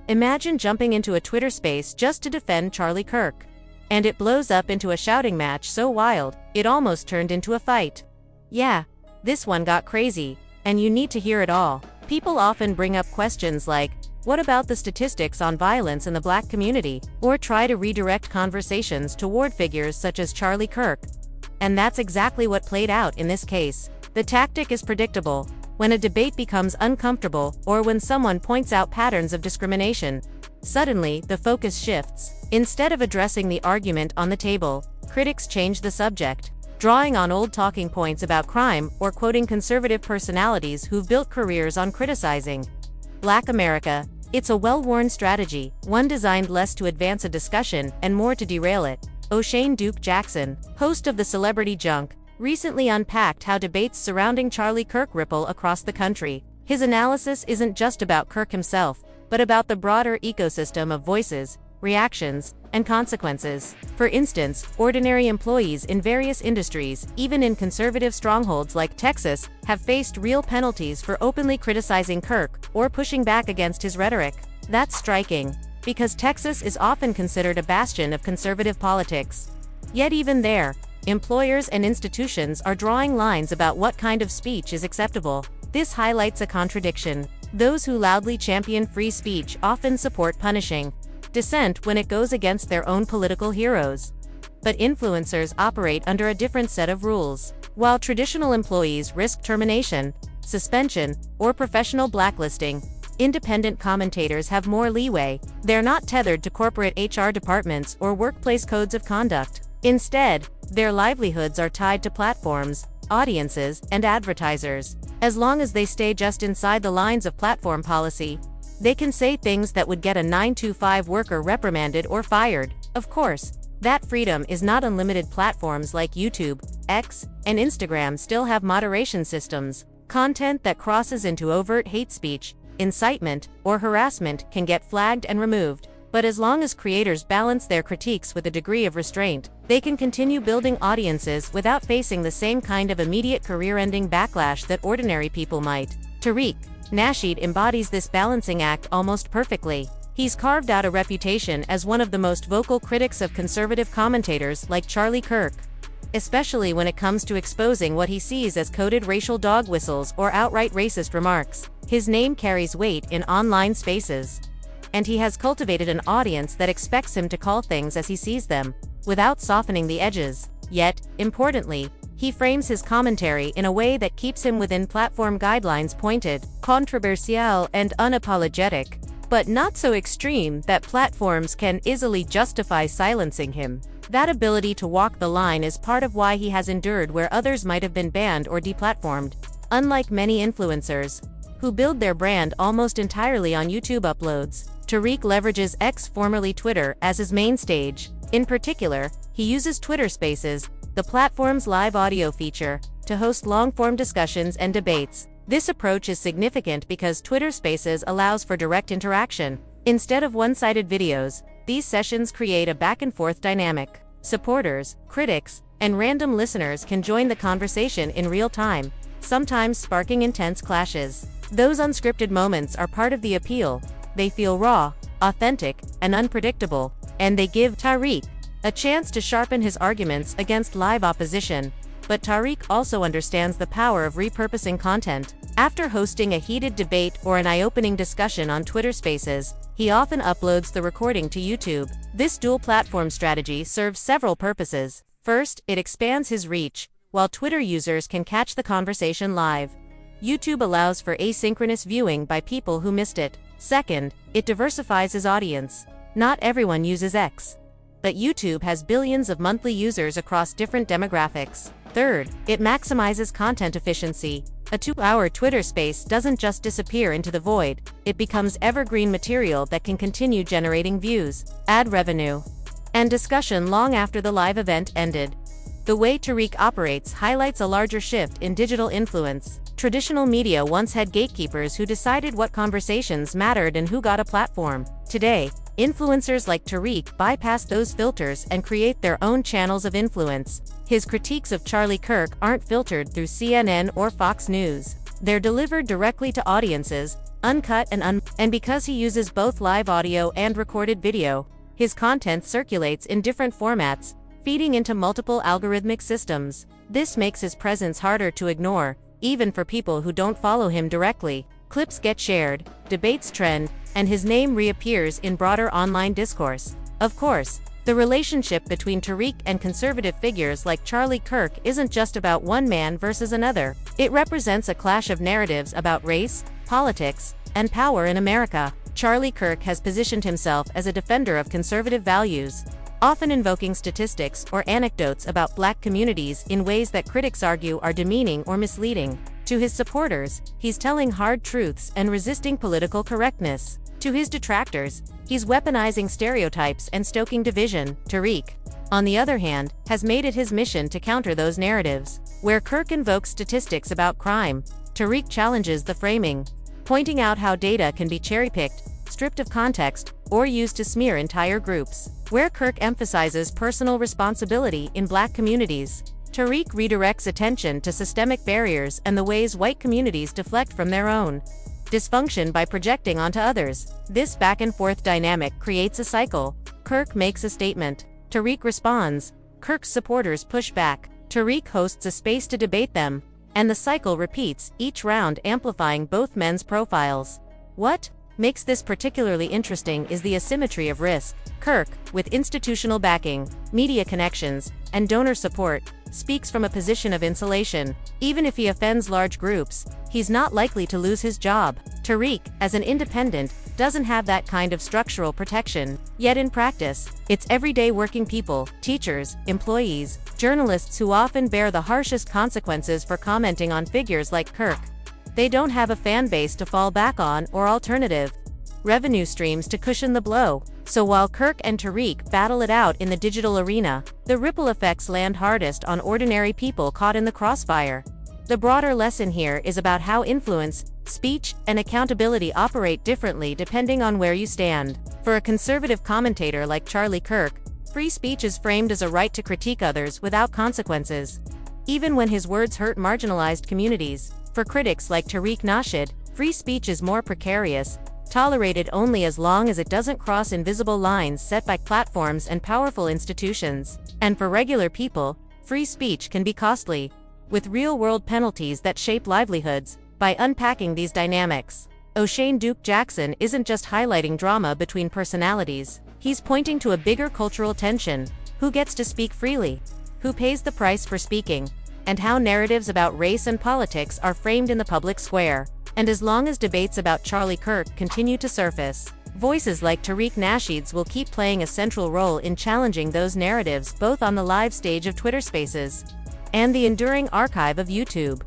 Imagine jumping into a Twitter space just to defend Charlie Kirk. And it blows up into a shouting match so wild, it almost turned into a fight. Yeah, this one got crazy, and you need to hear it all. People often bring up questions like, what about the statistics on violence in the Black community? Or try to redirect conversations toward figures such as Charlie Kirk. And that's exactly what played out in this case. The tactic is predictable. When a debate becomes uncomfortable, or when someone points out patterns of discrimination, suddenly the focus shifts. Instead of addressing the argument on the table, critics change the subject, drawing on old talking points about crime or quoting conservative personalities who've built careers on criticizing Black America. It's a well-worn strategy, one designed less to advance a discussion and more to derail it. O'Shane Duke Jackson, host of the Celebrity Junk, recently unpacked how debates surrounding Charlie Kirk ripple across the country. His analysis isn't just about Kirk himself, but about the broader ecosystem of voices, reactions, and consequences. For instance, ordinary employees in various industries, even in conservative strongholds like Texas, have faced real penalties for openly criticizing Kirk or pushing back against his rhetoric. That's striking, because Texas is often considered a bastion of conservative politics. Yet even there, employers and institutions are drawing lines about what kind of speech is acceptable. This highlights a contradiction. Those who loudly champion free speech often support punishing dissent when it goes against their own political heroes. But influencers operate under a different set of rules. While traditional employees risk termination, suspension, or professional blacklisting, independent commentators have more leeway. They're not tethered to corporate HR departments or workplace codes of conduct. Instead, their livelihoods are tied to platforms, audiences, and advertisers. As long as they stay just inside the lines of platform policy, they can say things that would get a 9-to-5 worker reprimanded or fired. Of course, that freedom is not unlimited. Platforms like YouTube, X, and Instagram still have moderation systems. Content that crosses into overt hate speech, incitement, or harassment can get flagged and removed. But as long as creators balance their critiques with a degree of restraint, they can continue building audiences without facing the same kind of immediate career-ending backlash that ordinary people might. Tariq Nasheed embodies this balancing act almost perfectly. He's carved out a reputation as one of the most vocal critics of conservative commentators like Charlie Kirk, especially when it comes to exposing what he sees as coded racial dog whistles or outright racist remarks. His name carries weight in online spaces, and he has cultivated an audience that expects him to call things as he sees them, without softening the edges. Yet, importantly, he frames his commentary in a way that keeps him within platform guidelines: pointed, controversial, and unapologetic, but not so extreme that platforms can easily justify silencing him. That ability to walk the line is part of why he has endured where others might have been banned or deplatformed. Unlike many influencers, who build their brand almost entirely on YouTube uploads, Tariq leverages X, formerly Twitter, as his main stage. In particular, he uses Twitter Spaces, the platform's live audio feature, to host long-form discussions and debates. This approach is significant because Twitter Spaces allows for direct interaction. Instead of one-sided videos, these sessions create a back-and-forth dynamic. Supporters, critics, and random listeners can join the conversation in real time, sometimes sparking intense clashes. Those unscripted moments are part of the appeal. They feel raw, authentic, and unpredictable, and they give Tariq a chance to sharpen his arguments against live opposition. But Tariq also understands the power of repurposing content. After hosting a heated debate or an eye-opening discussion on Twitter Spaces, he often uploads the recording to YouTube. This dual-platform strategy serves several purposes. First, it expands his reach. While Twitter users can catch the conversation live, YouTube allows for asynchronous viewing by people who missed it. Second, it diversifies his audience. Not everyone uses X, but YouTube has billions of monthly users across different demographics. Third, it maximizes content efficiency. A 2-hour Twitter space doesn't just disappear into the void, it becomes evergreen material that can continue generating views, ad revenue, and discussion long after the live event ended. The way Tariq operates highlights a larger shift in digital influence. Traditional media once had gatekeepers who decided what conversations mattered and who got a platform. Today, influencers like Tariq bypass those filters and create their own channels of influence. His critiques of Charlie Kirk aren't filtered through CNN or Fox News. They're delivered directly to audiences, uncut and because he uses both live audio and recorded video, his content circulates in different formats, feeding into multiple algorithmic systems. This makes his presence harder to ignore, even for people who don't follow him directly. Clips get shared, debates trend, and his name reappears in broader online discourse. Of course, the relationship between Tariq and conservative figures like Charlie Kirk isn't just about one man versus another. It represents a clash of narratives about race, politics, and power in America. Charlie Kirk has positioned himself as a defender of conservative values, often invoking statistics or anecdotes about Black communities in ways that critics argue are demeaning or misleading. To his supporters, he's telling hard truths and resisting political correctness. To his detractors, he's weaponizing stereotypes and stoking division. Tariq, on the other hand, has made it his mission to counter those narratives. Where Kirk invokes statistics about crime, Tariq challenges the framing, pointing out how data can be cherry-picked, stripped of context, or used to smear entire groups. Where Kirk emphasizes personal responsibility in Black communities, Tariq redirects attention to systemic barriers and the ways white communities deflect from their own dysfunction by projecting onto others. This back-and-forth dynamic creates a cycle. Kirk makes a statement, Tariq responds, Kirk's supporters push back, Tariq hosts a space to debate them, and the cycle repeats, each round amplifying both men's profiles. What makes this particularly interesting is the asymmetry of risk. Kirk, with institutional backing, media connections, and donor support, speaks from a position of insulation. Even if he offends large groups, he's not likely to lose his job. Tariq, as an independent, doesn't have that kind of structural protection. Yet in practice, it's everyday working people, teachers, employees, journalists who often bear the harshest consequences for commenting on figures like Kirk. They don't have a fan base to fall back on or alternative revenue streams to cushion the blow. So while Kirk and Tariq battle it out in the digital arena, the ripple effects land hardest on ordinary people caught in the crossfire. The broader lesson here is about how influence, speech, and accountability operate differently depending on where you stand. For a conservative commentator like Charlie Kirk, free speech is framed as a right to critique others without consequences, even when his words hurt marginalized communities. For critics like Tariq Nasheed, free speech is more precarious, tolerated only as long as it doesn't cross invisible lines set by platforms and powerful institutions. And for regular people, free speech can be costly, with real-world penalties that shape livelihoods. By unpacking these dynamics, O'Shane Duke Jackson isn't just highlighting drama between personalities, he's pointing to a bigger cultural tension: who gets to speak freely, who pays the price for speaking, and how narratives about race and politics are framed in the public square. And as long as debates about Charlie Kirk continue to surface, voices like Tariq Nasheed's will keep playing a central role in challenging those narratives, both on the live stage of Twitter Spaces and the enduring archive of YouTube.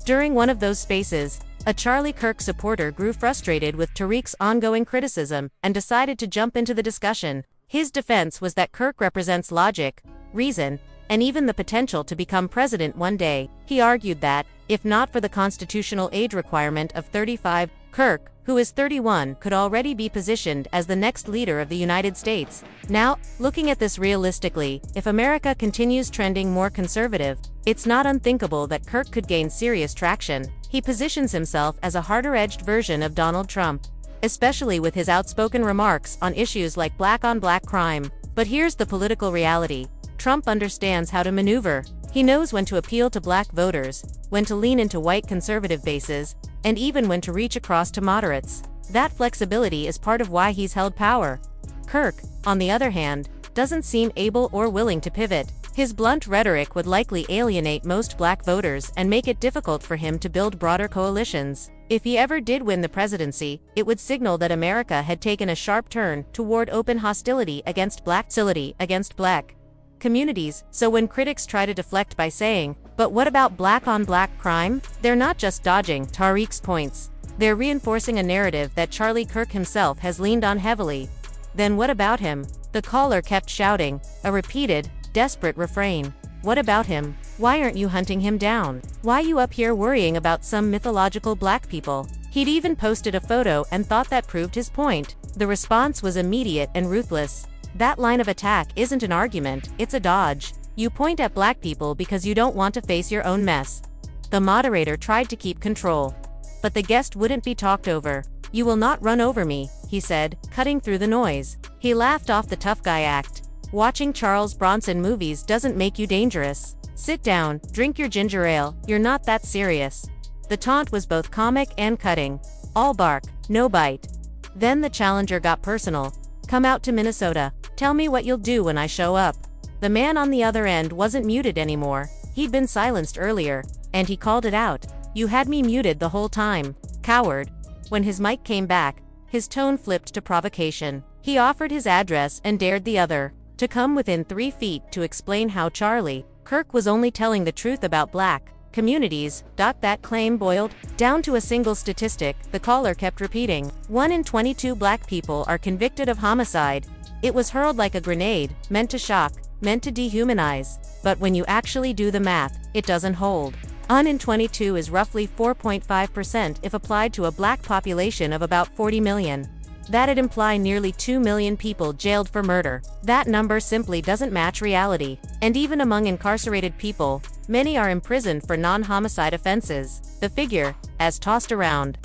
During one of those spaces, a Charlie Kirk supporter grew frustrated with Tariq's ongoing criticism and decided to jump into the discussion. His defense was that Kirk represents logic, reason, and even the potential to become president one day. He argued that, if not for the constitutional age requirement of 35, Kirk, who is 31, could already be positioned as the next leader of the United States. Now, looking at this realistically, if America continues trending more conservative, it's not unthinkable that Kirk could gain serious traction. He positions himself as a harder-edged version of Donald Trump, especially with his outspoken remarks on issues like black-on-black crime. But here's the political reality: Trump understands how to maneuver. He knows when to appeal to Black voters, when to lean into white conservative bases, and even when to reach across to moderates. That flexibility is part of why he's held power. Kirk, on the other hand, doesn't seem able or willing to pivot. His blunt rhetoric would likely alienate most Black voters and make it difficult for him to build broader coalitions. If he ever did win the presidency, it would signal that America had taken a sharp turn toward open hostility against Black communities. So when critics try to deflect by saying, "But what about black-on-black crime?" they're not just dodging Tariq's points. They're reinforcing a narrative that Charlie Kirk himself has leaned on heavily. Then what about him? The caller kept shouting, a repeated, desperate refrain. What about him? Why aren't you hunting him down? Why you up here worrying about some mythological Black people? He'd even posted a photo and thought that proved his point. The response was immediate and ruthless. That line of attack isn't an argument, it's a dodge. You point at Black people because you don't want to face your own mess. The moderator tried to keep control. But the guest wouldn't be talked over. "You will not run over me," he said, cutting through the noise. He laughed off the tough guy act. Watching Charles Bronson movies doesn't make you dangerous. Sit down, drink your ginger ale, you're not that serious. The taunt was both comic and cutting. All bark, no bite. Then the challenger got personal. "Come out to Minnesota. Tell me what you'll do when I show up." The man on the other end wasn't muted anymore. He'd been silenced earlier, and he called it out. "You had me muted the whole time, coward." When his mic came back, his tone flipped to provocation. He offered his address and dared the other to come within 3 feet to explain how Charlie Kirk was only telling the truth about black communities. That claim boiled down to a single statistic. The caller kept repeating: 1 in 22 black people are convicted of homicide. It was hurled like a grenade, meant to shock, meant to dehumanize. But when you actually do the math, it doesn't hold. 1 in 22 is roughly 4.5% if applied to a black population of about 40 million. That'd imply nearly 2 million people jailed for murder. That number simply doesn't match reality. And even among incarcerated people, many are imprisoned for non-homicide offenses. The figure, as tossed around,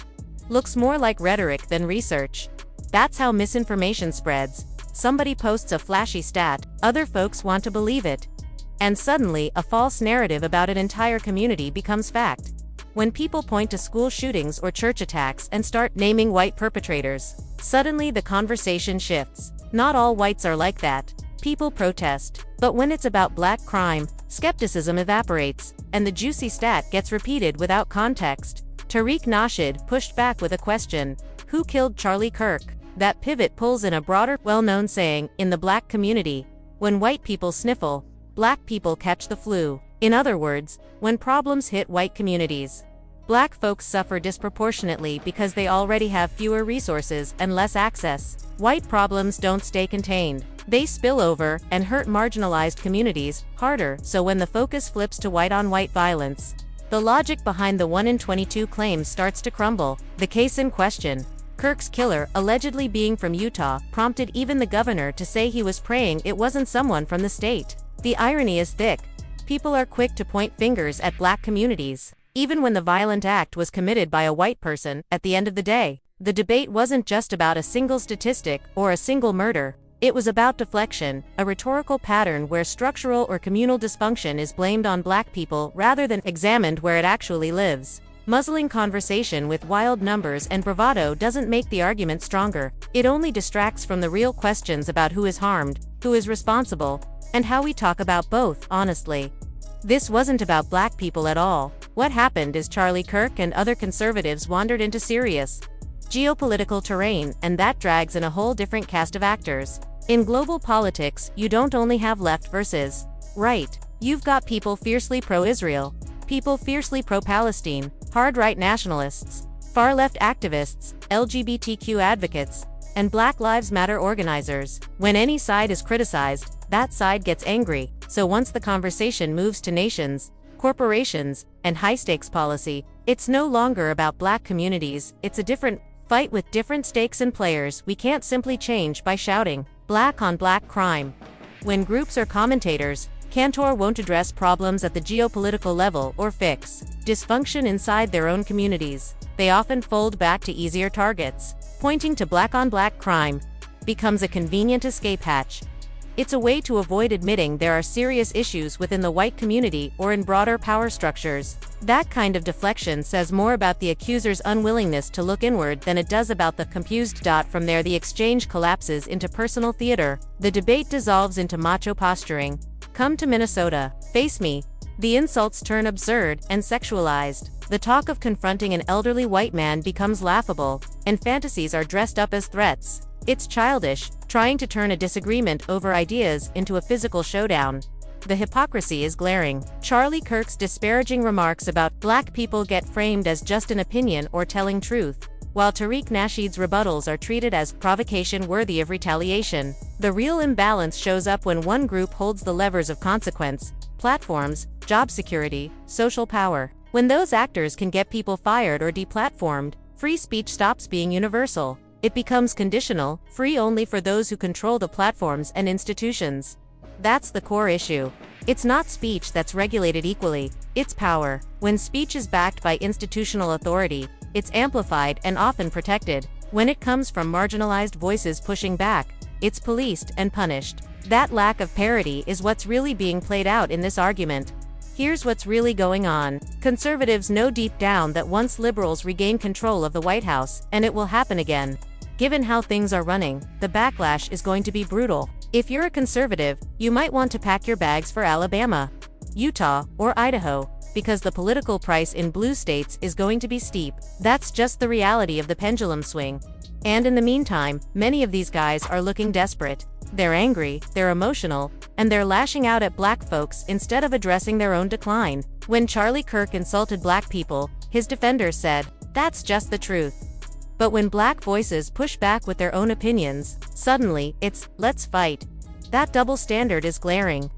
looks more like rhetoric than research. That's how misinformation spreads. Somebody posts a flashy stat, other folks want to believe it. And suddenly, a false narrative about an entire community becomes fact. When people point to school shootings or church attacks and start naming white perpetrators, suddenly the conversation shifts. Not all whites are like that. People protest. But when it's about black crime, skepticism evaporates, and the juicy stat gets repeated without context. Tariq Nasheed pushed back with a question: "Who killed Charlie Kirk?" That pivot pulls in a broader, well-known saying in the black community: when white people sniffle, black people catch the flu. In other words, when problems hit white communities, black folks suffer disproportionately because they already have fewer resources and less access. White problems don't stay contained. They spill over and hurt marginalized communities harder. So when the focus flips to white-on-white violence, the logic behind the 1 in 22 claim starts to crumble. The case in question, Kirk's killer, allegedly being from Utah, prompted even the governor to say he was praying it wasn't someone from the state. The irony is thick. People are quick to point fingers at black communities, even when the violent act was committed by a white person. At the end of the day, the debate wasn't just about a single statistic or a single murder. It was about deflection, a rhetorical pattern where structural or communal dysfunction is blamed on black people rather than examined where it actually lives. Muzzling conversation with wild numbers and bravado doesn't make the argument stronger. It only distracts from the real questions about who is harmed, who is responsible, and how we talk about both, honestly. This wasn't about black people at all. What happened is Charlie Kirk and other conservatives wandered into serious geopolitical terrain, and that drags in a whole different cast of actors. In global politics, you don't only have left versus right. You've got people fiercely pro-Israel, people fiercely pro-Palestine, hard-right nationalists, far-left activists, LGBTQ advocates, and Black Lives Matter organizers. When any side is criticized, that side gets angry. So once the conversation moves to nations, corporations, and high-stakes policy, it's no longer about black communities. It's a different fight with different stakes and players. We can't simply change by shouting black on black crime. When groups or commentators, Cantor won't address problems at the geopolitical level or fix dysfunction inside their own communities. They often fold back to easier targets. Pointing to black on black crime becomes a convenient escape hatch. It's a way to avoid admitting there are serious issues within the white community or in broader power structures. That kind of deflection says more about the accuser's unwillingness to look inward than it does about the confused. From there, the exchange collapses into personal theater. The debate dissolves into macho posturing. Come to Minnesota, face me. The insults turn absurd and sexualized. The talk of confronting an elderly white man becomes laughable, and fantasies are dressed up as threats. It's childish, trying to turn a disagreement over ideas into a physical showdown. The hypocrisy is glaring. Charlie Kirk's disparaging remarks about black people get framed as just an opinion or telling truth, while Tariq Nasheed's rebuttals are treated as provocation worthy of retaliation. The real imbalance shows up when one group holds the levers of consequence, platforms, job security, social power. When those actors can get people fired or deplatformed, free speech stops being universal. It becomes conditional, free only for those who control the platforms and institutions. That's the core issue. It's not speech that's regulated equally, it's power. When speech is backed by institutional authority, it's amplified and often protected. When it comes from marginalized voices pushing back, it's policed and punished. That lack of parity is what's really being played out in this argument. Here's what's really going on. Conservatives know deep down that once liberals regain control of the White House, and it will happen again. Given how things are running, the backlash is going to be brutal. If you're a conservative, you might want to pack your bags for Alabama, Utah, or Idaho, because the political price in blue states is going to be steep. That's just the reality of the pendulum swing. And in the meantime, many of these guys are looking desperate. They're angry, they're emotional, and they're lashing out at black folks instead of addressing their own decline. When Charlie Kirk insulted black people, his defenders said, "That's just the truth." But when black voices push back with their own opinions, suddenly, it's, "Let's fight." That double standard is glaring.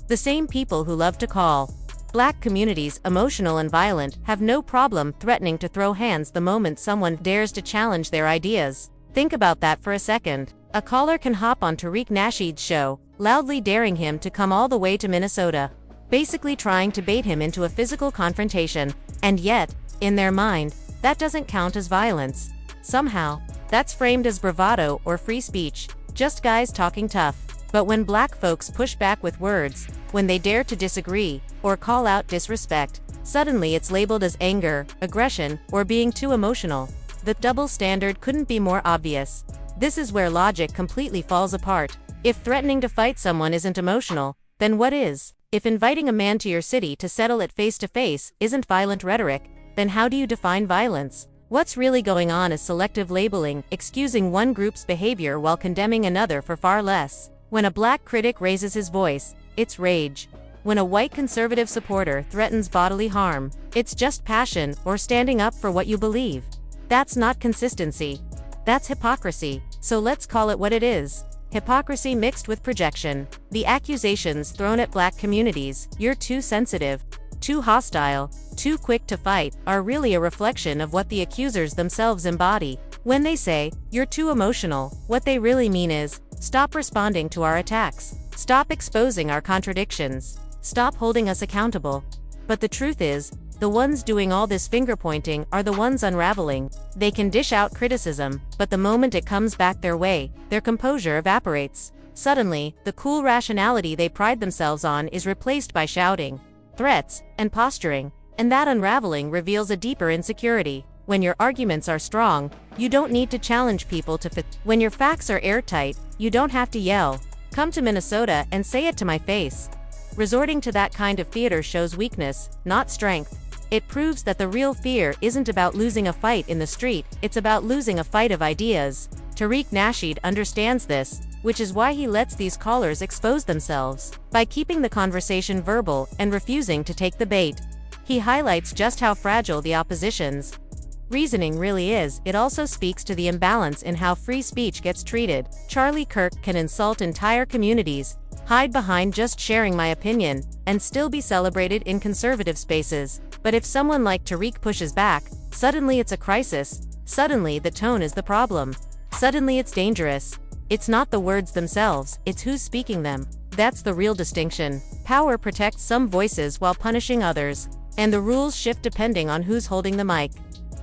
The same people who love to call black communities emotional and violent have no problem threatening to throw hands the moment someone dares to challenge their ideas. Think about that for a second. A caller can hop on Tariq Nasheed's show, loudly daring him to come all the way to Minnesota, basically trying to bait him into a physical confrontation, and yet, in their mind, that doesn't count as violence. Somehow, that's framed as bravado or free speech, just guys talking tough. But when black folks push back with words, when they dare to disagree, or call out disrespect, suddenly it's labeled as anger, aggression, or being too emotional. The double standard couldn't be more obvious. This is where logic completely falls apart. If threatening to fight someone isn't emotional, then what is? If inviting a man to your city to settle it face to face isn't violent rhetoric, then how do you define violence? What's really going on is selective labeling, excusing one group's behavior while condemning another for far less. When a black critic raises his voice, it's rage. When a white conservative supporter threatens bodily harm, it's just passion or standing up for what you believe. That's not consistency. That's hypocrisy. So let's call it what it is. Hypocrisy mixed with projection. The accusations thrown at black communities, "You're too sensitive, too hostile, too quick to fight," are really a reflection of what the accusers themselves embody. When they say, "You're too emotional," what they really mean is, stop responding to our attacks. Stop exposing our contradictions. Stop holding us accountable. But the truth is, the ones doing all this finger-pointing are the ones unraveling. They can dish out criticism, but the moment it comes back their way, their composure evaporates. Suddenly, the cool rationality they pride themselves on is replaced by shouting, threats, and posturing, and that unraveling reveals a deeper insecurity. When your arguments are strong, you don't need to challenge people to fit. When your facts are airtight, you don't have to yell, "Come to Minnesota and say it to my face." Resorting to that kind of theater shows weakness, not strength. It proves that the real fear isn't about losing a fight in the street, it's about losing a fight of ideas. Tariq Nasheed understands this, which is why he lets these callers expose themselves. By keeping the conversation verbal and refusing to take the bait, he highlights just how fragile the opposition's reasoning really is. It also speaks to the imbalance in how free speech gets treated. Charlie Kirk can insult entire communities, hide behind "just sharing my opinion," and still be celebrated in conservative spaces. But if someone like Tariq pushes back, suddenly it's a crisis. Suddenly the tone is the problem. Suddenly it's dangerous. It's not the words themselves, it's who's speaking them. That's the real distinction. Power protects some voices while punishing others, and the rules shift depending on who's holding the mic.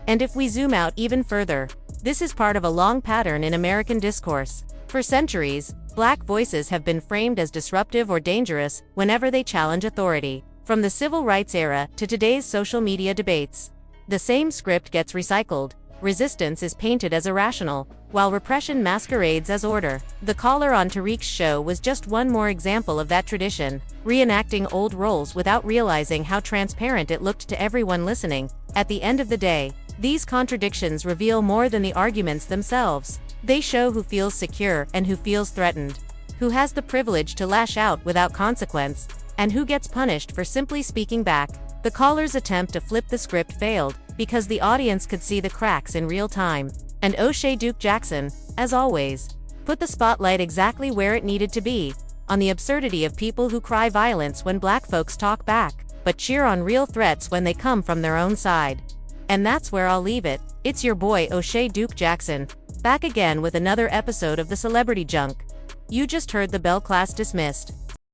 And if we zoom out even further, this is part of a long pattern in American discourse. For centuries, black voices have been framed as disruptive or dangerous whenever they challenge authority. From the civil rights era to today's social media debates, the same script gets recycled. Resistance is painted as irrational, while repression masquerades as order. The caller on Tariq's show was just one more example of that tradition, reenacting old roles without realizing how transparent it looked to everyone listening. At the end of the day, these contradictions reveal more than the arguments themselves. They show who feels secure and who feels threatened, who has the privilege to lash out without consequence, and who gets punished for simply speaking back. The caller's attempt to flip the script failed, because the audience could see the cracks in real time. And O'Shea Duke Jackson, as always, put the spotlight exactly where it needed to be, on the absurdity of people who cry violence when black folks talk back, but cheer on real threats when they come from their own side. And that's where I'll leave it. It's your boy O'Shea Duke Jackson, back again with another episode of the Celebrity Junk. You just heard the bell class dismissed.